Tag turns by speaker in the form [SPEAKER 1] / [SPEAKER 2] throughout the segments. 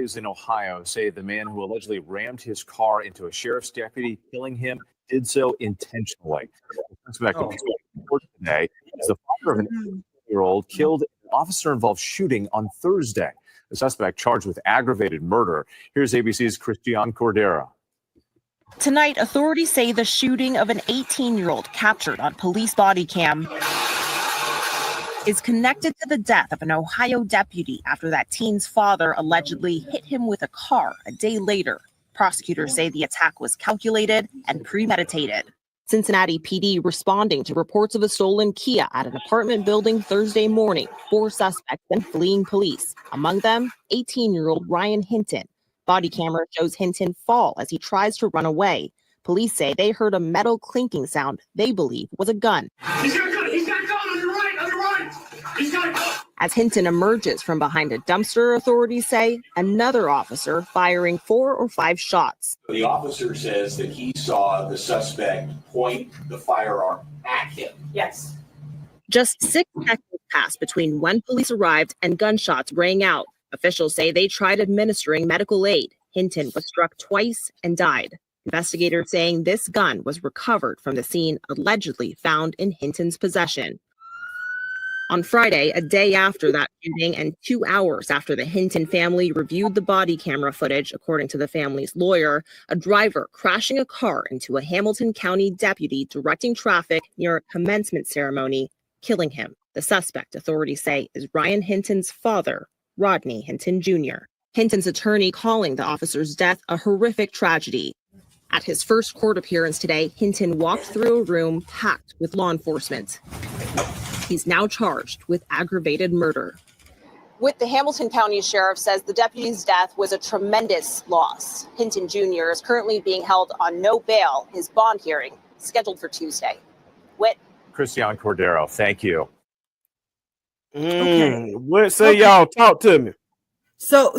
[SPEAKER 1] authorities in Ohio say the man who allegedly rammed his car into a sheriff's deputy, killing him, did so intentionally. The suspect was in court today as the father of an 18-year-old killed in an officer-involved shooting on Thursday. The suspect charged with aggravated murder. Here's ABC's Christian Cordero.
[SPEAKER 2] Tonight, authorities say the shooting of an 18-year-old captured on police body cam is connected to the death of an Ohio deputy after that teen's father allegedly hit him with a car a day later. Prosecutors say the attack was calculated and premeditated. Cincinnati PD responding to reports of a stolen Kia at an apartment building Thursday morning. 4 suspects then fleeing police. Among them, 18-year-old Ryan Hinton. Body camera shows Hinton fall as he tries to run away. Police say they heard a metal clinking sound they believe was a gun.
[SPEAKER 3] He's got a gun! He's got a gun! On your right! On your right! He's got a gun!
[SPEAKER 2] As Hinton emerges from behind a dumpster, authorities say another officer firing 4 or 5 shots.
[SPEAKER 4] The officer says that he saw the suspect point the firearm at him.
[SPEAKER 2] Yes. Just 6 seconds passed between when police arrived and gunshots rang out. Officials say they tried administering medical aid. Hinton was struck twice and died. Investigators saying this gun was recovered from the scene allegedly found in Hinton's possession. On Friday, a day after that shooting and 2 hours after the Hinton family reviewed the body camera footage, according to the family's lawyer, a driver crashing a car into a Hamilton County deputy directing traffic near a commencement ceremony, killing him. The suspect, authorities say, is Ryan Hinton's father, Rodney Hinton Jr. Hinton's attorney calling the officer's death a horrific tragedy. At his first court appearance today, Hinton walked through a room packed with law enforcement. He's now charged with aggravated murder. With the Hamilton County Sheriff says the deputy's death was a tremendous loss. Hinton Jr. is currently being held on no bail. His bond hearing scheduled for Tuesday. Whit.
[SPEAKER 1] Christian Cordero, thank you.
[SPEAKER 5] Okay. What say y'all? Talk to me.
[SPEAKER 6] So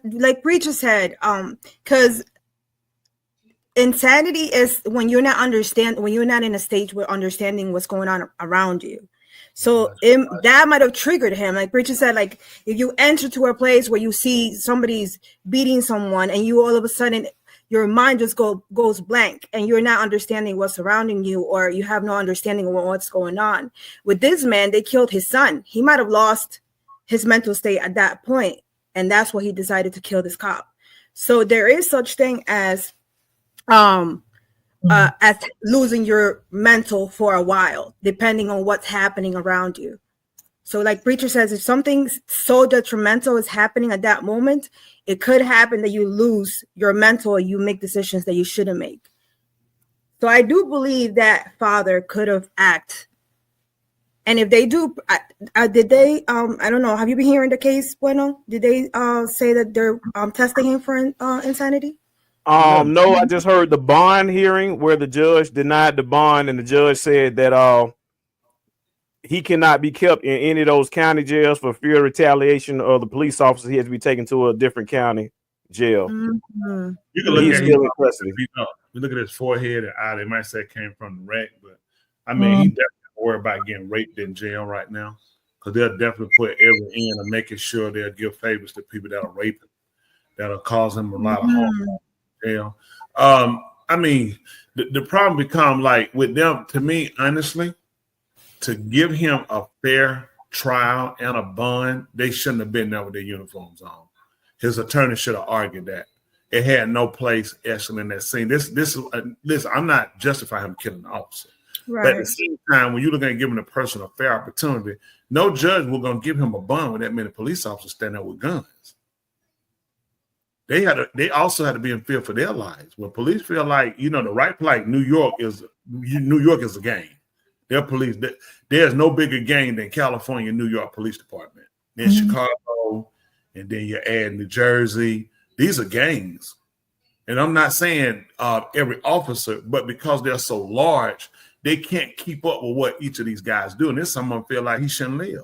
[SPEAKER 6] like Preacher said, because insanity is when you're not in a stage where understanding what's going on around you. So that might have triggered him. Like Preacher said, like if you enter to a place where you see somebody's beating someone and you all of a sudden your mind just goes blank and you're not understanding what's surrounding you, or you have no understanding of what's going on. With this man, they killed his son. He might have lost his mental state at that point, and that's why he decided to kill this cop. So there is such thing as losing your mental for a while, depending on what's happening around you. So like Preacher says, if something so detrimental is happening at that moment, it could happen that you lose your mental, or you make decisions that you shouldn't make. So I do believe that father could have acted. And if they do, did they, I don't know, have you been hearing the case, Bueno? Did they say that they're testing him for insanity?
[SPEAKER 5] No, I just heard the bond hearing where the judge denied the bond, and the judge said that he cannot be kept in any of those county jails for fear of retaliation of the police officer. He has to be taken to a different county jail.
[SPEAKER 6] Mm-hmm.
[SPEAKER 7] You can look at him. You look at his forehead and eye. They might say it came from the wreck, but I mean, he definitely worried about getting raped in jail right now, because they'll definitely put every end of making sure they'll give favors to people that are raping, that'll cause them a lot of harm. Jail. I mean, the problem become like with them. To me, honestly, to give him a fair trial and a bond, they shouldn't have been there with their uniforms on. His attorney should have argued that it had no place actually in that scene. This I'm not justifying him killing the officer, right. But at the same time, when you're looking at giving a person a fair opportunity, no judge will gonna give him a bond with that many police officers standing there with guns. They also had to be in fear for their lives. When police feel like, the right, like New York is a gang. Their police, there's no bigger gang than California, New York Police Department. Then Chicago, and then you add New Jersey. These are gangs. And I'm not saying every officer, but because they're so large, they can't keep up with what each of these guys do. And then someone feel like he shouldn't live.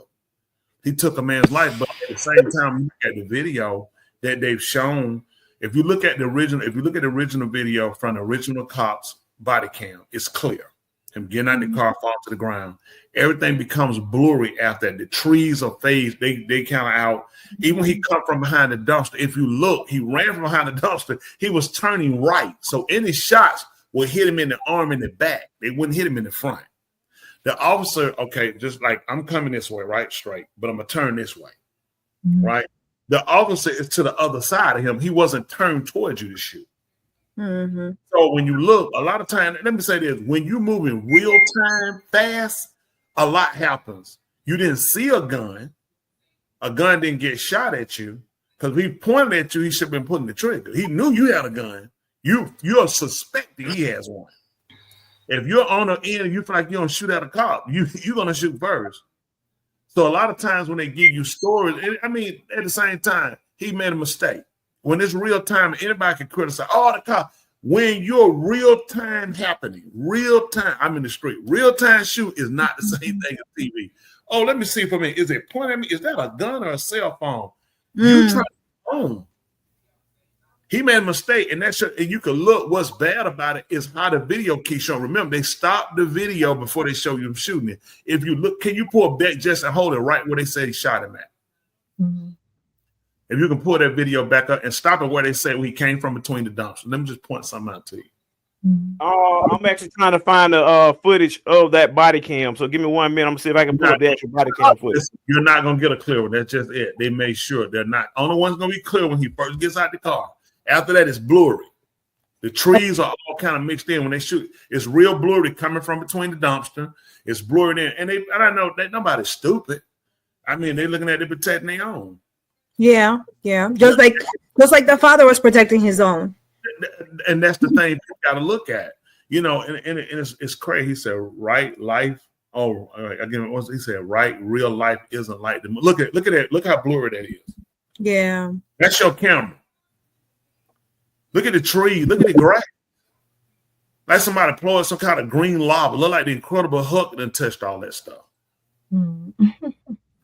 [SPEAKER 7] He took a man's life, but at the same time, you look at the video that they've shown. If you look at the original video from the original cops body cam, it's clear. him getting out the car, falling to the ground. Everything becomes blurry after that. The trees are phased. They kind of out. Even when he come from behind the dumpster, if you look, he ran from behind the dumpster. He was turning right. So any shots would hit him in the arm and the back. They wouldn't hit him in the front. The officer, okay, just like I'm coming this way, right, straight, but I'm going to turn this way, right? The officer is to the other side of him. He wasn't turned towards you to shoot.
[SPEAKER 6] Mm-hmm.
[SPEAKER 7] So when you look, a lot of times, let me say this, when you move in real time fast, a lot happens. You didn't see a gun didn't get shot at you, because if he pointed at you, he should have been pulling the trigger. He knew you had a gun. You're suspecting he has one. If you're on the end and you feel like you don't shoot at a cop, you're going to shoot first. So a lot of times when they give you stories, I mean, at the same time, he made a mistake. When it's real time, anybody can criticize, oh, the cop. When you're real time happening, real time, I'm in the street, real time shoot is not the same thing as TV. Oh, let me see for me. Is it pointing at me? Is that a gun or a cell phone? You try to phone. He made a mistake, and and you can look. What's bad about it is how the video keeps showing. Remember, they stopped the video before they show you him shooting it. If you look, can you pull back just and hold it right where they say he shot him at? Mm-hmm. If you can pull that video back up and stop it where they say he came from between the dumpsters. Let me just point something out to you.
[SPEAKER 5] I'm actually trying to find the footage of that body cam. So give me 1 minute. I'm gonna see if I can pull up the actual body cam footage.
[SPEAKER 7] You're not gonna get a clear one. That's just it. They made sure they're not. Only one's gonna be clear when he first gets out the car. After that, it's blurry. The trees are all kind of mixed in when they shoot. It's real blurry coming from between the dumpster. It's blurred in, and I know that nobody's stupid. I mean, they're looking at it protecting their own.
[SPEAKER 6] Yeah. Just like the father was protecting his own.
[SPEAKER 7] And that's the thing you got to look at, and it's crazy. He said, "Right life." Oh, again, he said, "Right, real life isn't like the." Look at that. Look how blurry that is.
[SPEAKER 6] Yeah,
[SPEAKER 7] that's your camera. Look at the tree. Look at the grass. Like somebody plowed some kind of green lava. Look like the Incredible Hulk that touched all that stuff.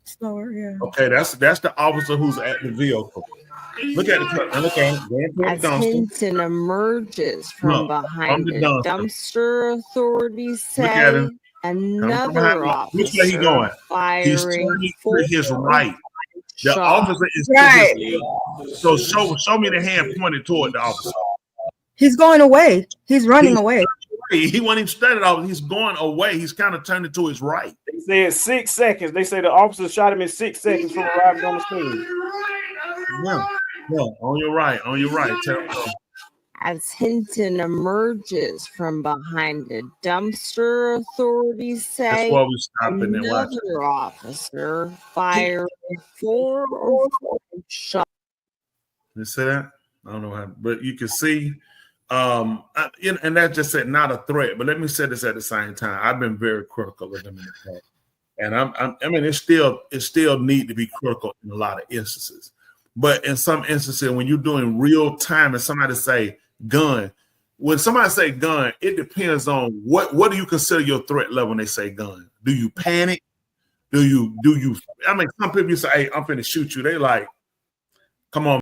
[SPEAKER 6] Slower, yeah.
[SPEAKER 7] Okay, that's the officer who's at the vehicle. Look at the look at
[SPEAKER 2] as Hinton emerges from behind the dumpster, authorities say another officer.
[SPEAKER 7] Which way he going? He's turning to his right. The officer is
[SPEAKER 6] right.
[SPEAKER 7] So show me the hand pointed toward the officer.
[SPEAKER 6] He's going away. He's running away.
[SPEAKER 7] He wasn't even standing out. He's going away. He's kind of turning to his right.
[SPEAKER 5] They said 6 seconds. They say the officer shot him in 6 seconds from arriving on the scene.
[SPEAKER 7] No, on your right.
[SPEAKER 2] As Hinton emerges from behind the dumpster, authorities say another officer fired 4 or 5 shots.
[SPEAKER 7] You see that? I don't know how, but you can see, and that just said not a threat. But let me say this at the same time. I've been very critical of them in the past, and I mean, it still need to be critical in a lot of instances. But in some instances, when you're doing real time, and somebody say gun, when somebody say gun, it depends on what do you consider your threat level when they say gun. Do you panic? Do you? I mean, some people say, "Hey, I'm finna shoot you." They like, come on.